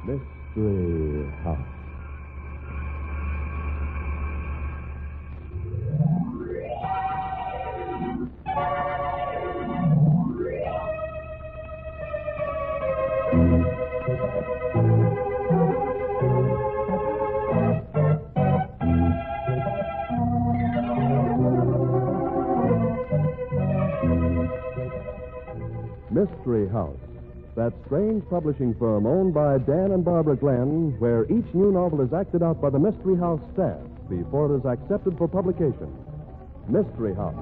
Mystery House. Mystery House, that strange publishing firm owned by Dan and Barbara Glenn, where each new novel is acted out by the Mystery House staff before it is accepted for publication. Mystery House.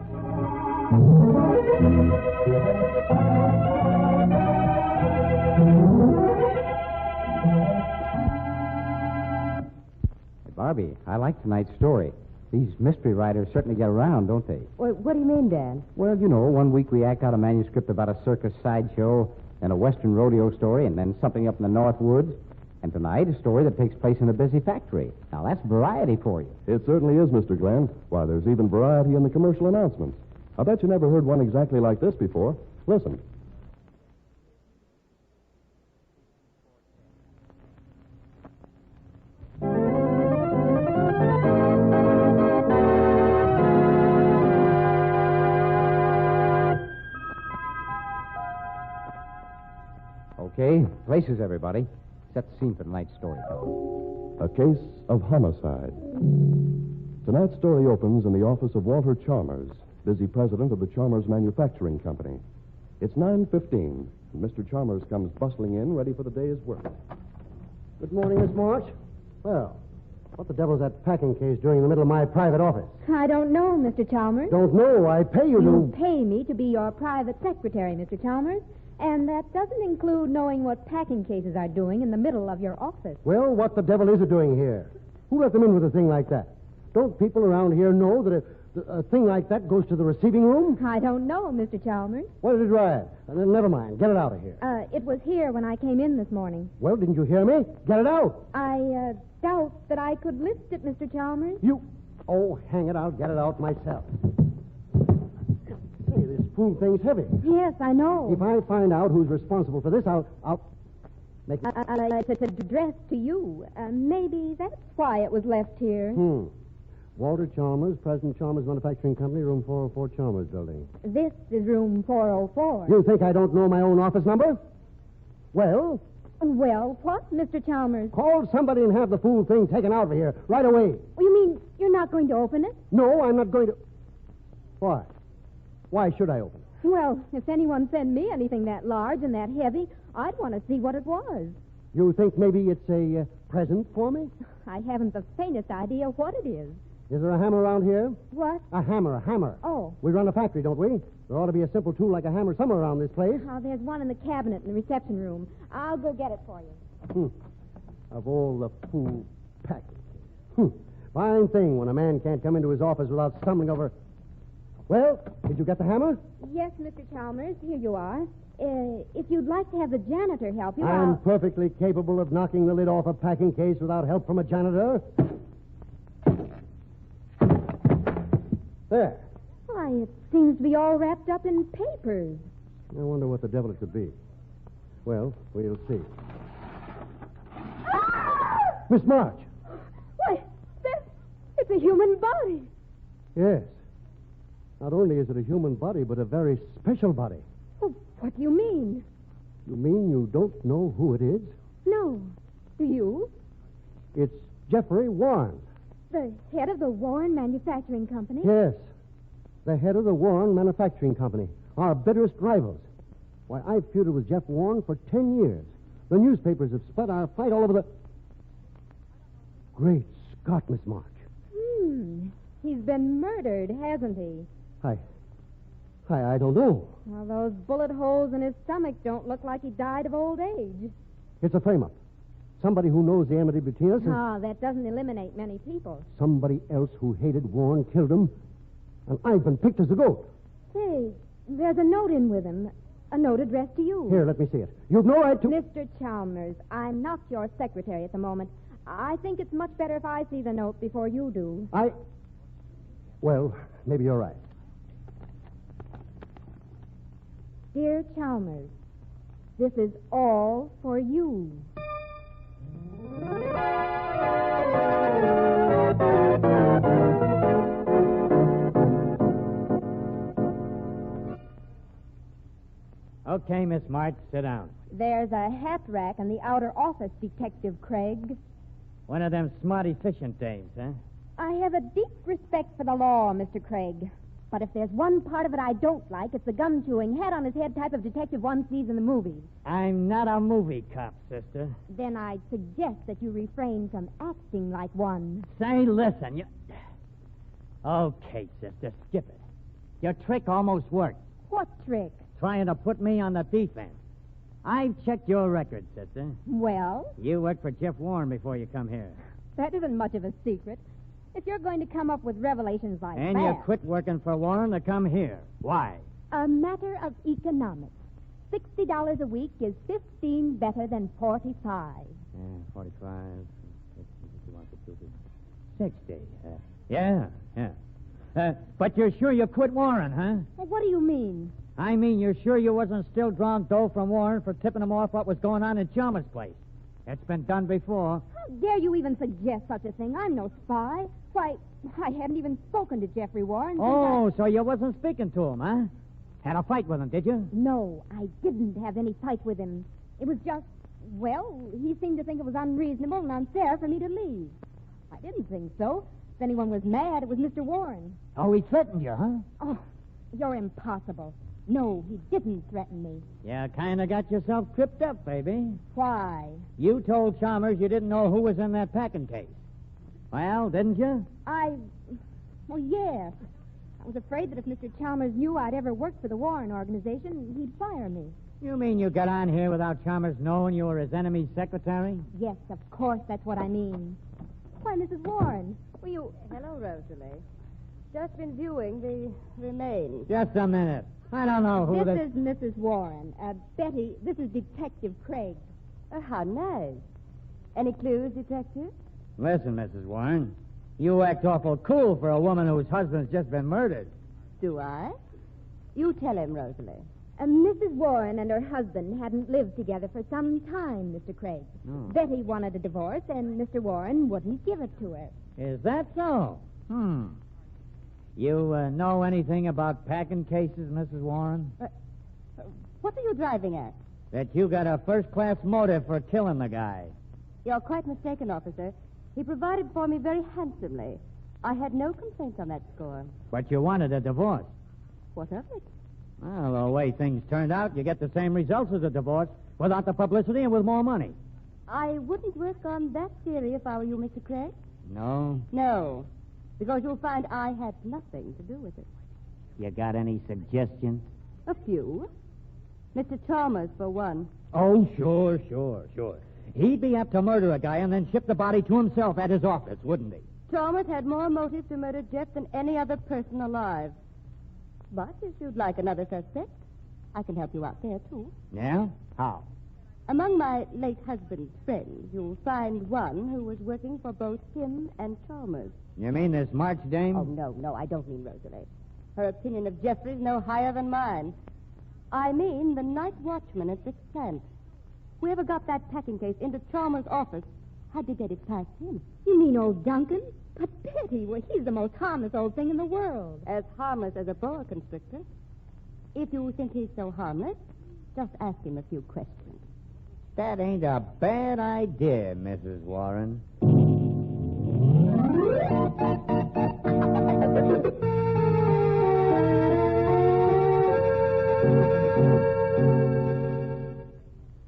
Hey, Barbie, I like tonight's story. These mystery writers certainly get around, don't they? Well, what do you mean, Dan? Well, you know, one week we act out a manuscript about a circus sideshow, then a western rodeo story, and then something up in the North Woods. And tonight, a story that takes place in a busy factory. Now, that's variety for you. It certainly is, Mr. Glenn. Why, there's even variety in the commercial announcements. I bet you never heard one exactly like this before. Listen. Okay, places, everybody. Set the scene for tonight's story, fellow. A case of homicide. Tonight's story opens in the office of Walter Chalmers, busy president of the Chalmers Manufacturing Company. It's 9:15, and Mr. Chalmers comes bustling in, ready for the day's work. Good morning, Miss March. Well, what the devil's that packing case doing in the middle of my private office? I don't know, Mr. Chalmers. Don't know. I pay you You to... pay me to be your private secretary, Mr. Chalmers. And that doesn't include knowing what packing cases are doing in the middle of your office. Well, what the devil is it doing here? Who let them in with a thing like that? Don't people around here know that a thing like that goes to the receiving room? I don't know, Mr. Chalmers. What did it ride? Never mind. Get it out of here. It was here when I came in this morning. Well, didn't you hear me? Get it out. I doubt that I could lift it, Mr. Chalmers. You... Oh, hang it. I'll get it out myself. Hey, this fool thing's heavy. Yes, I know. If I find out who's responsible for this, I'll make it... It's addressed to you. Maybe that's why it was left here. Walter Chalmers, President Chalmers Manufacturing Company, room 404, Chalmers Building. This is room 404. You think I don't know my own office number? Well? Well, what, Mr. Chalmers? Call somebody and have the fool thing taken out of here right away. You mean you're not going to open it? No, I'm not going to... Why? Why should I open it? Well, if anyone sent me anything that large and that heavy, I'd want to see what it was. You think maybe it's a present for me? I haven't the faintest idea what it is. Is there a hammer around here? What? A hammer. Oh. We run a factory, don't we? There ought to be a simple tool like a hammer somewhere around this place. Oh, there's one in the cabinet in the reception room. I'll go get it for you. Of all the fool packing. Fine thing when a man can't come into his office without stumbling over... Well, did you get the hammer? Yes, Mr. Chalmers. Here you are. If you'd like to have the janitor help you, I'm perfectly capable of knocking the lid off a packing case without help from a janitor. There. Why, it seems to be all wrapped up in papers. I wonder what the devil it could be. Well, we'll see. Miss March. Why, it's a human body. Yes. Not only is it a human body, but a very special body. Oh, what do you mean? You mean you don't know who it is? No. Do you? It's Jeffrey Warren. The head of the Warren Manufacturing Company? Yes. The head of the Warren Manufacturing Company. Our bitterest rivals. Why, I've feuded with Jeff Warren for 10 years. The newspapers have spread our fight all over the... Great Scott, Miss March. He's been murdered, hasn't he? I don't know. Well, those bullet holes in his stomach don't look like he died of old age. It's a frame-up. Somebody who knows the enmity between us. That doesn't eliminate many people. Somebody else who hated Warren killed him. And I've been picked as the goat. Hey, there's a note in with him. A note addressed to you. Here, let me see it. You've no right to... Mr. Chalmers, I'm not your secretary at the moment. I think it's much better if I see the note before you do. Well, maybe you're right. Dear Chalmers, this is all for you. Okay, Miss March, sit down. There's a hat rack in the outer office, Detective Craig. One of them smart, efficient dames, huh? I have a deep respect for the law, Mr. Craig. But if there's one part of it I don't like, it's the gum-chewing, hat-on-his-head type of detective one sees in the movies. I'm not a movie cop, sister. Then I'd suggest that you refrain from acting like one. Say, listen, you... Okay, sister, skip it. Your trick almost worked. What trick? Trying to put me on the defense. I've checked your record, sister. Well, You worked for Jeff Warren before you come here. that isn't much of a secret. If you're going to come up with revelations like And that... you quit working for Warren to come here. Why? A matter of economics. $60 a week is 15 better than 45. 45, 60. Yeah. But you're sure you quit Warren, huh? Well, what do you mean? I mean, you're sure you wasn't still drawing dough from Warren for tipping him off what was going on in Chalmers' place? It's been done before. How dare you even suggest such a thing? I'm no spy. Why, I hadn't even spoken to Jeffrey Warren. So you wasn't speaking to him, huh? Had a fight with him, did you? No, I didn't have any fight with him. It was just, well, he seemed to think it was unreasonable and unfair for me to leave. I didn't think so. If anyone was mad, it was Mr. Warren. Oh, he threatened you, huh? Oh, you're impossible. No, he didn't threaten me. You kind of got yourself tripped up, baby. Why? You told Chalmers you didn't know who was in that packing case. Well, didn't you? Well, yes. I was afraid that if Mr. Chalmers knew I'd ever worked for the Warren organization, he'd fire me. You mean you got on here without Chalmers knowing you were his enemy's secretary? Yes, of course, that's what I mean. Why, Mrs. Warren, were you... Hello, Rosalie. Just been viewing the remains. Just a minute. I don't know who This is Mrs. Warren. Betty, this is Detective Craig. How nice. Any clues, Detective? Listen, Mrs. Warren. You act awful cool for a woman whose husband's just been murdered. Do I? You tell him, Rosalie. Mrs. Warren and her husband hadn't lived together for some time, Mr. Craig. Oh. Betty wanted a divorce, and Mr. Warren wouldn't give it to her. Is that so? You know anything about packing cases, Mrs. Warren? What are you driving at? That you got a first-class motive for killing the guy. You're quite mistaken, officer. He provided for me very handsomely. I had no complaints on that score. But you wanted a divorce. What of it? Well, the way things turned out, you get the same results as a divorce without the publicity and with more money. I wouldn't work on that theory if I were you, Mr. Craig. No? No, because you'll find I had nothing to do with it. You got any suggestions? A few. Mr. Chalmers, for one. Oh, sure. He'd be apt to murder a guy and then ship the body to himself at his office, wouldn't he? Chalmers had more motive to murder Jeff than any other person alive. But if you'd like another suspect, I can help you out there, too. Yeah? How? Among my late husband's friends, you'll find one who was working for both him and Chalmers. You mean this March dame? Oh, no, I don't mean Rosalie. Her opinion of Jeffrey's no higher than mine. I mean the night watchman at this plant. Whoever got that packing case into Chalmers' office had to get it past him. You mean old Duncan? But Betty, well, he's the most harmless old thing in the world. As harmless as a boa constrictor. If you think he's so harmless, just ask him a few questions. That ain't a bad idea, Mrs. Warren.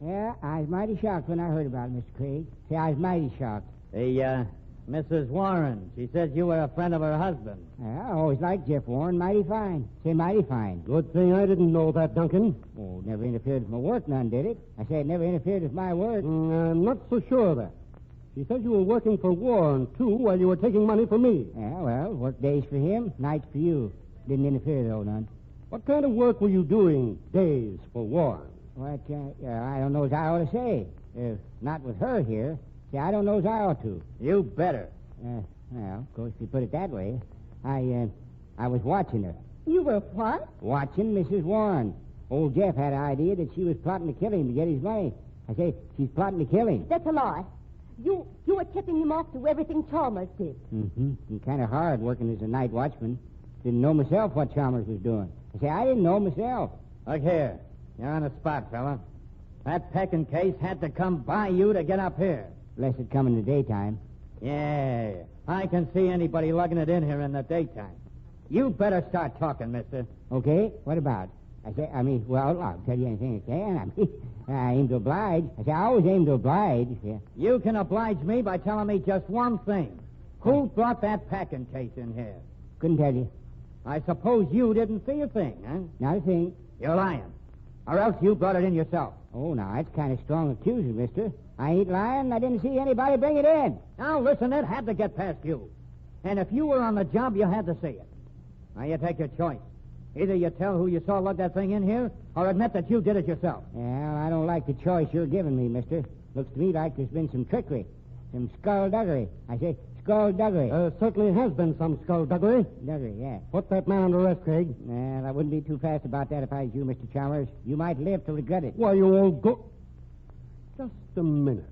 Yeah, I was mighty shocked when I heard about it, Mr. Craig. See, I was mighty shocked. Mrs. Warren, she says you were a friend of her husband. Yeah, I always liked Jeff Warren. Mighty fine. Say, mighty fine. Good thing I didn't know that, Duncan. Oh, never interfered with my work, none, did it? I say it never interfered with my work. I'm not so sure of that. She said you were working for Warren, too, while you were taking money from me. Yeah, well, work days for him, nights for you. Didn't interfere, though, none. What kind of work were you doing days for Warren? What, I don't know as I ought to say. Not with her here. See, I don't know as I ought to. You better. Well, of course, if you put it that way, I was watching her. You were what? Watching Mrs. Warren. Old Jeff had an idea that she was plotting to kill him to get his money. I say, she's plotting to kill him. That's a lie. You were tipping him off to everything Chalmers did. Mm-hmm. Kind of hard working as a night watchman. Didn't know myself what Chalmers was doing. I say, I didn't know myself. Look here. You're on the spot, fella. That packing case had to come by you to get up here. Unless it come in the daytime. Yeah, I can see anybody lugging it in here in the daytime. You better start talking, mister. Okay, what about? Well, I'll tell you anything I can. I aim to oblige. I always aim to oblige. Yeah. You can oblige me by telling me just one thing. Who brought that packing case in here? Couldn't tell you. I suppose you didn't see a thing, huh? Not a thing. You're lying. Or else you brought it in yourself. Oh, now, that's kind of strong accusing, mister. I ain't lying. I didn't see anybody bring it in. Now, listen, it had to get past you. And if you were on the job, you had to see it. Now, you take your choice. Either you tell who you saw lug that thing in here, or admit that you did it yourself. Well, I don't like the choice you're giving me, mister. Looks to me like there's been some trickery. Some skullduggery. I say skullduggery. Certainly has been some skullduggery. Duggery, yeah. Put that man under arrest, Craig. Well, I wouldn't be too fast about that if I was you, Mr. Chalmers. You might live to regret it. Why, you old go... Just a minute.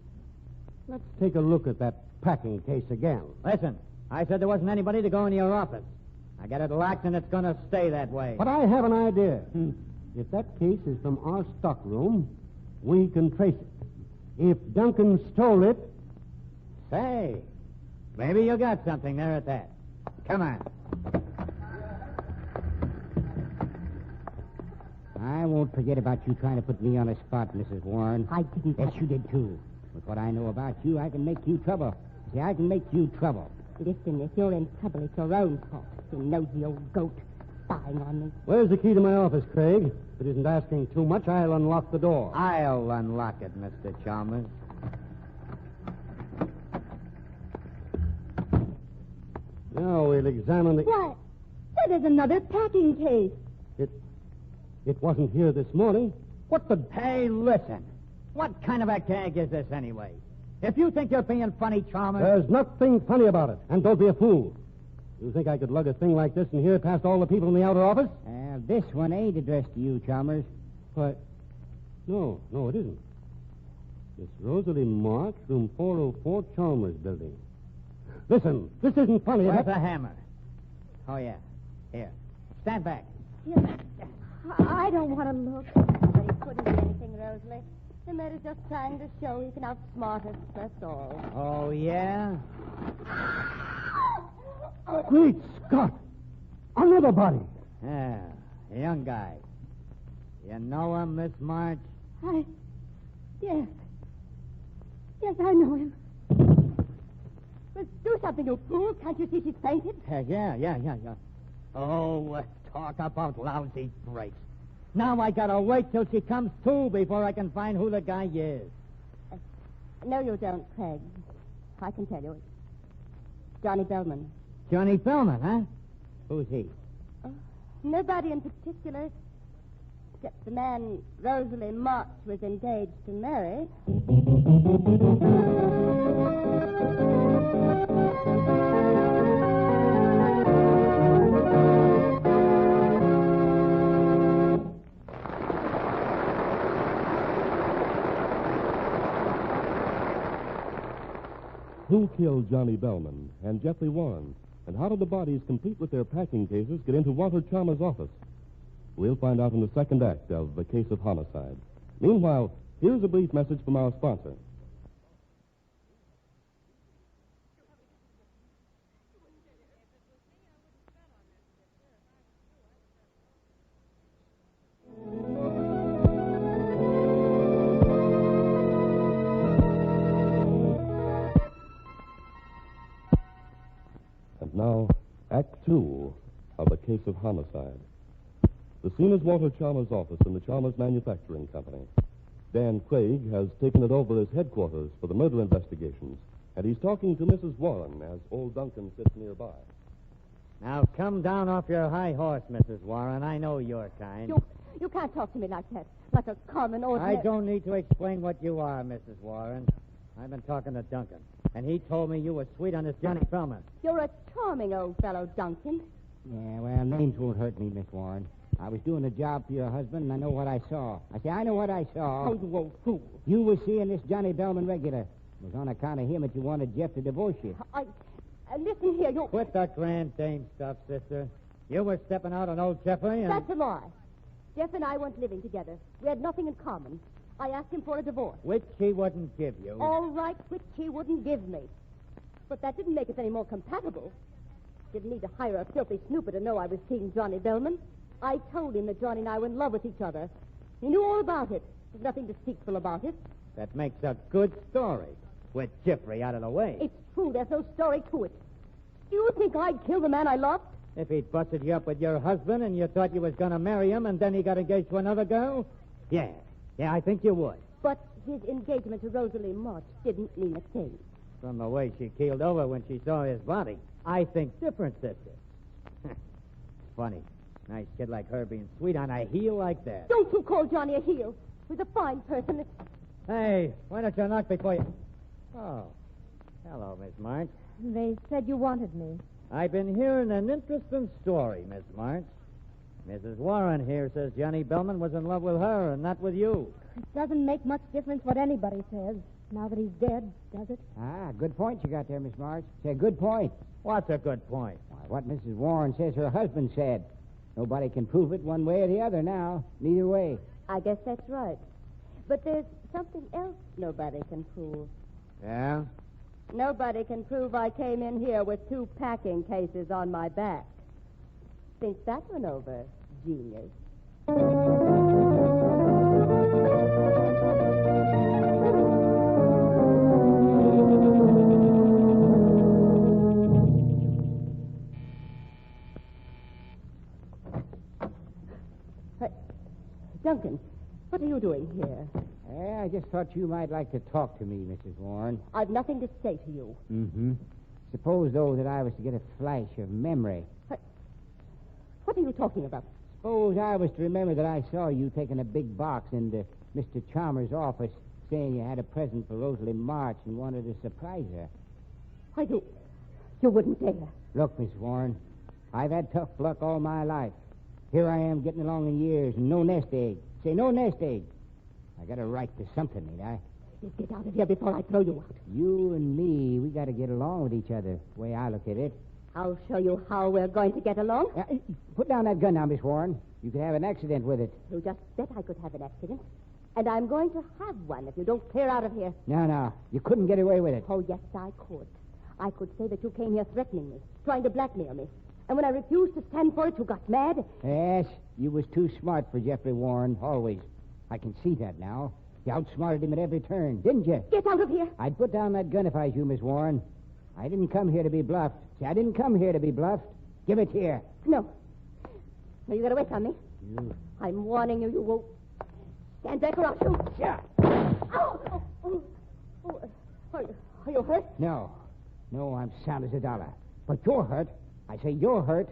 Let's take a look at that packing case again. Listen, I said there wasn't anybody to go into your office. I got it locked, and it's going to stay that way. But I have an idea. If that case is from our stockroom, we can trace it. If Duncan stole it... Say, maybe you got something there at that. Come on. I won't forget about you trying to put me on the spot, Mrs. Warren. I didn't. Yes, you did, too. With what I know about you, I can make you trouble. See, I can make you trouble. Listen, if you're in trouble, it's your own fault. You nosy old goat spying on me. Where's the key to my office, Craig? If it isn't asking too much, I'll unlock the door. I'll unlock it, Mr. Chalmers. Now we'll examine the... Why, there's another packing case. It wasn't here this morning. What the... Hey, listen. What kind of a gag is this anyway? If you think you're being funny, Chalmers... There's nothing funny about it. And don't be a fool. You think I could lug a thing like this and hear it past all the people in the outer office? This one ain't addressed to you, Chalmers. Why, no, it isn't. Miss Rosalie Marks, room 404, Chalmers Building. Listen, this isn't funny. Where's the hammer? Oh, yeah. Here. Stand back. Here. I don't want to look. But it couldn't be anything, Rosalie. The mayor's just trying to show he can outsmart us, that's all. Oh, yeah? Great Scott! Another body! Yeah, a young guy. You know him, Miss March? Yes. Yes, I know him. Well, do something, you fool. Can't you see she's fainted? Yeah. Oh, talk about lousy brakes. Now I gotta wait till she comes to before I can find who the guy is. No, you don't, Craig. I can tell you. Johnny Bellman. Johnny Bellman, huh? Who's he? Nobody in particular, except the man Rosalie March was engaged to marry. Who killed Johnny Bellman and Jeffrey Warren? And how did the bodies, complete with their packing cases, get into Walter Chalmers' office? We'll find out in the second act of The Case of Homicide. Meanwhile, here's a brief message from our sponsor. And now, Act 2 of The Case of Homicide. The scene is Walter Chalmers' office in the Chalmers Manufacturing Company. Dan Craig has taken it over as headquarters for the murder investigations, and he's talking to Mrs. Warren as old Duncan sits nearby. Now come down off your high horse, Mrs. Warren. I know your kind. You can't talk to me like that. Like a common ordinary... I don't need to explain what you are, Mrs. Warren. I've been talking to Duncan, and he told me you were sweet on this Johnny Bellman. You're a charming old fellow, Duncan. Yeah, well, names won't hurt me, Miss Warren. I was doing a job for your husband, and I know what I saw. I know what I saw. Oh, you old fool. You were seeing this Johnny Bellman regular. It was on account of him that you wanted Jeff to divorce you. Listen here, you... Quit that grand dame stuff, sister. You were stepping out on old Jeffrey, and... That's a lie. Jeff and I weren't living together. We had nothing in common. I asked him for a divorce. Which he wouldn't give you. All right, which he wouldn't give me. But that didn't make us any more compatible. Didn't need to hire a filthy snooper to know I was seeing Johnny Bellman. I told him that Johnny and I were in love with each other. He knew all about it. There's nothing deceitful about it. That makes a good story. With Jeffrey out of the way. It's true. There's no story to it. Do you think I'd kill the man I loved? If he'd busted you up with your husband and you thought you was going to marry him and then he got engaged to another girl? Yeah, I think you would. But his engagement to Rosalie March didn't mean a thing. From the way she keeled over when she saw his body, I think different, sister. Funny. Nice kid like her being sweet on a heel like that. Don't you call Johnny a heel. He's a fine person. Hey, why don't you knock before you... Oh, hello, Miss March. They said you wanted me. I've been hearing an interesting story, Miss March. Mrs. Warren here says Johnny Bellman was in love with her and not with you. It doesn't make much difference what anybody says. Now that he's dead, does it? Ah, good point you got there, Miss March. Say, good point. What's a good point? Why, what Mrs. Warren says her husband said. Nobody can prove it one way or the other now. Neither way. I guess that's right. But there's something else nobody can prove. Yeah? Nobody can prove I came in here with 2 packing cases on my back. Think that one over, genius. Duncan, what are you doing here? I just thought you might like to talk to me, Mrs. Warren. I've nothing to say to you. Mm-hmm. Suppose, though, that I was to get a flash of memory. What are you talking about? Suppose I was to remember that I saw you taking a big box into Mr. Chalmers' office saying you had a present for Rosalie March and wanted to surprise her. Why, you wouldn't dare. Look, Miss Warren, I've had tough luck all my life. Here I am getting along in years and no nest egg. Say, no nest egg. I got a right to something, ain't I? You get out of here before I throw you out. You and me, we got to get along with each other, the way I look at it. I'll show you how we're going to get along. Put down that gun now, Miss Warren. You could have an accident with it. You just bet I could have an accident. And I'm going to have one if you don't clear out of here. No. You couldn't get away with it. Oh, yes, I could. I could say that you came here threatening me, trying to blackmail me. And when I refused to stand for it, you got mad. Yes, you was too smart for Jeffrey Warren, always. I can see that now. You outsmarted him at every turn, didn't you? Get out of here. I'd put down that gun if I was you, Miss Warren. I didn't come here to be bluffed. See, I didn't come here to be bluffed. Give it here. No. No, you got away from me. You... I'm warning you, you won't. Stand back or I'll shoot. Yeah. Are you hurt? No, I'm sound as a dollar. But you're hurt. I say you're hurt.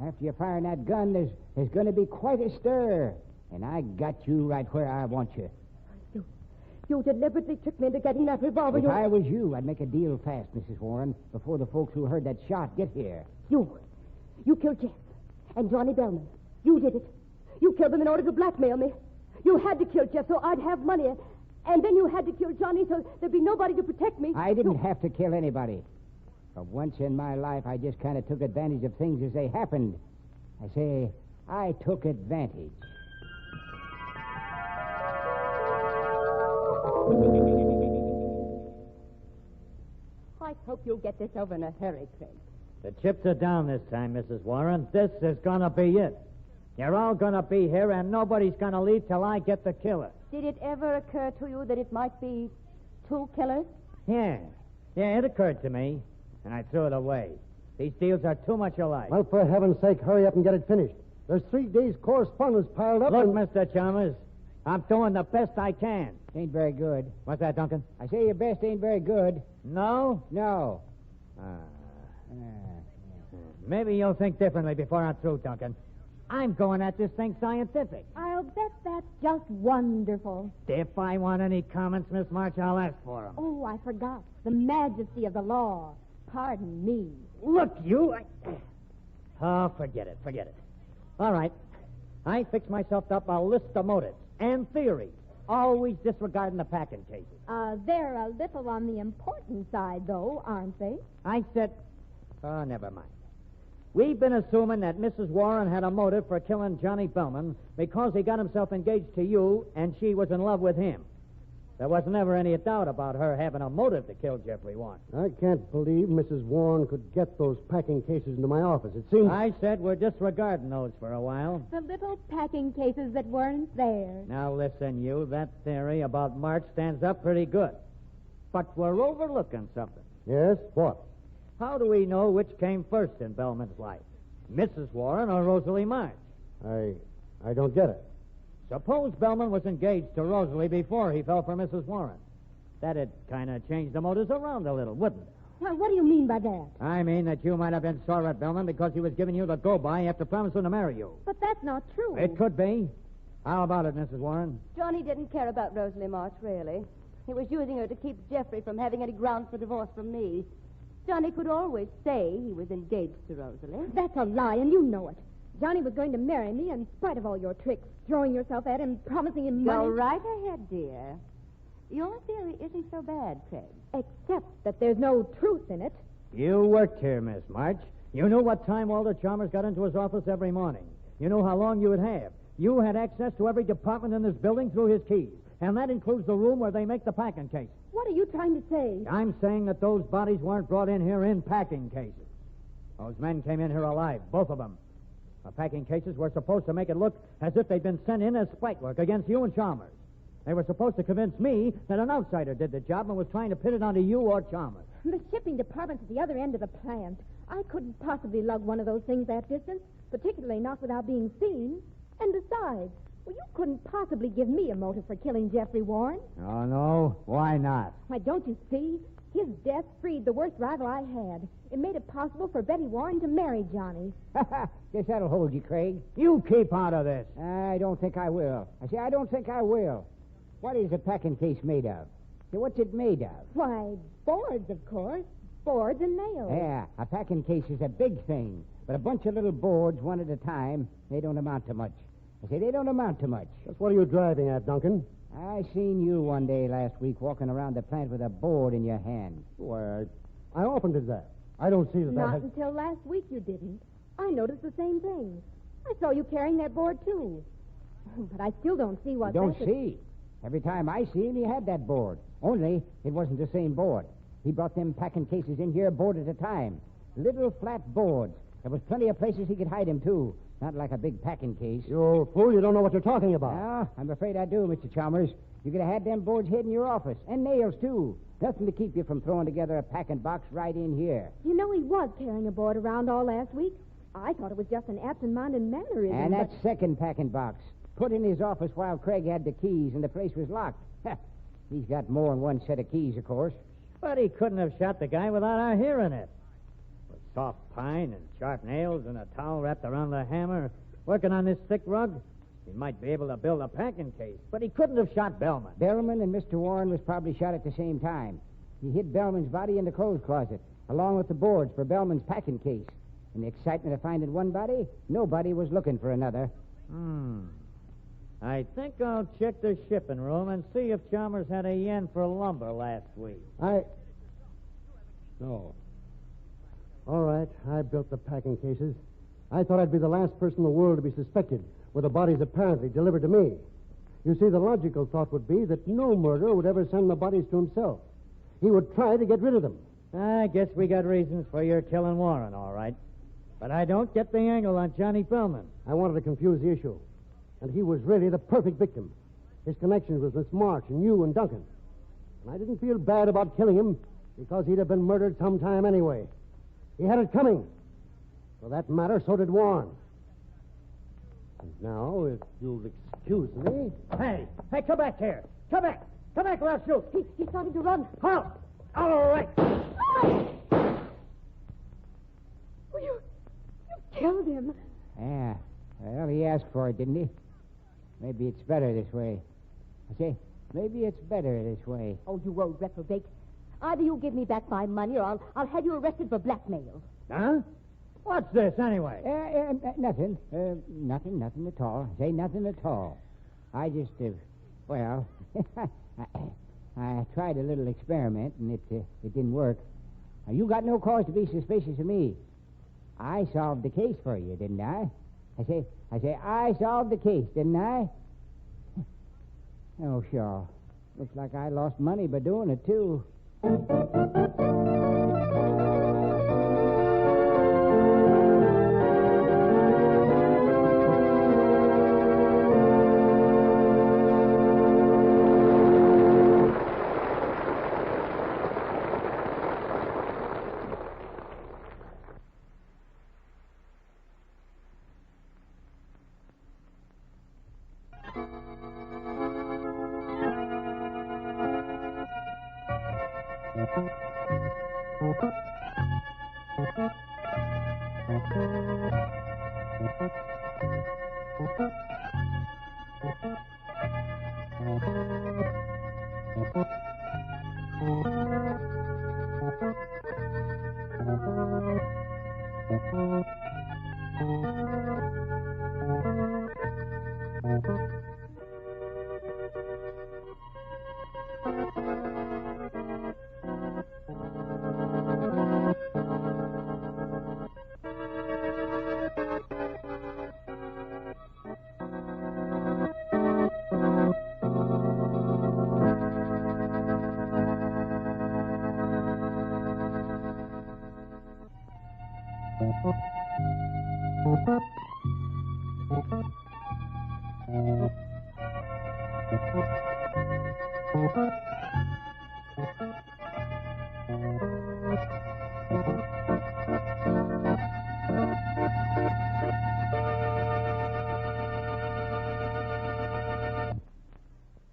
After you firing that gun, there's going to be quite a stir. And I got you right where I want you. You deliberately tricked me into getting that revolver. If I was you, I'd make a deal fast, Mrs. Warren, before the folks who heard that shot get here. You killed Jeff and Johnny Bellman. You did it. You killed them in order to blackmail me. You had to kill Jeff so I'd have money. And then you had to kill Johnny so there'd be nobody to protect me. I didn't have to kill anybody. But once in my life, I just kind of took advantage of things as they happened. I say, I took advantage. I hope you'll get this over in a hurry, Craig. The chips are down this time, Mrs. Warren. This is going to be it. You're all going to be here, and nobody's going to leave till I get the killer. Did it ever occur to you that it might be 2 killers? Yeah, it occurred to me, and I threw it away. These deals are too much alike. Well, for heaven's sake, hurry up and get it finished. There's 3 days' correspondence piled up. Look, Mr. Chalmers, I'm doing the best I can. Ain't very good. What's that, Duncan? I say your best ain't very good. No? No. Maybe you'll think differently before I'm through, Duncan. I'm going at this thing scientific. I'll bet that's just wonderful. If I want any comments, Miss March, I'll ask for them. Oh, I forgot. The majesty of the law. Pardon me. Look, you... Oh, forget it. All right. I fixed myself up a list of motives and theories, always disregarding the packing cases. They're a little on the important side, though, aren't they? I said... Oh, never mind. We've been assuming that Mrs. Warren had a motive for killing Johnny Bellman because he got himself engaged to you and she was in love with him. There wasn't ever any doubt about her having a motive to kill Jeffrey Warren. I can't believe Mrs. Warren could get those packing cases into my office. It seems... I said we're disregarding those for a while. The little packing cases that weren't there. Now listen, you, that theory about March stands up pretty good. But we're overlooking something. Yes? What? How do we know which came first in Bellman's life? Mrs. Warren or Rosalie March? I don't get it. Suppose Bellman was engaged to Rosalie before he fell for Mrs. Warren. That'd kind of change the motives around a little, wouldn't it? Well, what do you mean by that? I mean that you might have been sore at Bellman because he was giving you the go-by after promising to marry you. But that's not true. It could be. How about it, Mrs. Warren? Johnny didn't care about Rosalie March, really. He was using her to keep Jeffrey from having any grounds for divorce from me. Johnny could always say he was engaged to Rosalie. That's a lie, and you know it. Johnny was going to marry me in spite of all your tricks, throwing yourself at him, promising him money. Go right ahead, dear. Your theory isn't so bad, Craig. Except that there's no truth in it. You worked here, Miss March. You knew what time Walter Chalmers got into his office every morning. You knew how long you would have. You had access to every department in this building through his keys. And that includes the room where they make the packing cases. What are you trying to say? I'm saying that those bodies weren't brought in here in packing cases. Those men came in here alive, both of them. The packing cases were supposed to make it look as if they'd been sent in as spite work against you and Chalmers. They were supposed to convince me that an outsider did the job and was trying to pin it onto you or Chalmers. The shipping department's at the other end of the plant. I couldn't possibly lug one of those things that distance, particularly not without being seen. And besides, well, you couldn't possibly give me a motive for killing Jeffrey Warren. Oh, no? Why not? Why, don't you see? His death freed the worst rival I had. It made it possible for Betty Warren to marry Johnny. Guess that'll hold you, Craig. You keep out of this. I don't think I will. I don't think I will. What is a packing case made of? Say, what's it made of? Why, boards, of course. Boards and nails. Yeah, a packing case is a big thing. But a bunch of little boards, one at a time, they don't amount to much. I say they don't amount to much. Just what are you driving at, Duncan? I seen you one day last week walking around the plant with a board in your hand. Why, I often did that. I don't see that Not has... until last week you didn't. I noticed the same thing. I saw you carrying that board, too. But I still don't see what You don't that see. Every time I see him, he had that board. Only it wasn't the same board. He brought them packing cases in here, board at a time. Little flat boards. There was plenty of places he could hide them, too. Not like a big packing case. You old fool, you don't know what you're talking about. Well, I'm afraid I do, Mr. Chalmers. You could have had them boards hid in your office. And nails, too. Nothing to keep you from throwing together a packing box right in here. You know, he was carrying a board around all last week. I thought it was just an absent-minded mannerism. And that but... second packing box, put in his office while Craig had the keys and the place was locked. He's got more than one set of keys, of course. But he couldn't have shot the guy without our hearing it. With soft pine and sharp nails and a towel wrapped around the hammer, working on this thick rug, he might be able to build a packing case. But he couldn't have shot Bellman. Bellman and Mr. Warren was probably shot at the same time. He hid Bellman's body in the clothes closet, along with the boards for Bellman's packing case. In the excitement of finding one body, nobody was looking for another. I think I'll check the shipping room and see if Chalmers had a yen for lumber last week. No. All right, I built the packing cases. I thought I'd be the last person in the world to be suspected, with the bodies apparently delivered to me. You see, the logical thought would be that no murderer would ever send the bodies to himself. He would try to get rid of them. I guess we got reasons for your killing Warren, all right. But I don't get the angle on Johnny Bellman. I wanted to confuse the issue. And he was really the perfect victim. His connections with Miss March and you and Duncan. And I didn't feel bad about killing him because he'd have been murdered sometime anyway. He had it coming. For that matter, so did Warren. And now, if you'll excuse me... Hey, come back here. Come back, or I'll shoot. He's starting to run. Halt! All right. Oh, you killed him. Yeah. Well, he asked for it, didn't he? Maybe it's better this way. I say, maybe it's better this way. Oh, you old reprobate. Either you give me back my money or I'll have you arrested for blackmail. Huh? What's this, anyway? Nothing. Nothing at all. Say nothing at all. I just, well, I tried a little experiment, and it didn't work. Now, you got no cause to be suspicious of me. I solved the case for you, didn't I? I solved the case, didn't I? Oh, sure. Looks like I lost money by doing it, too.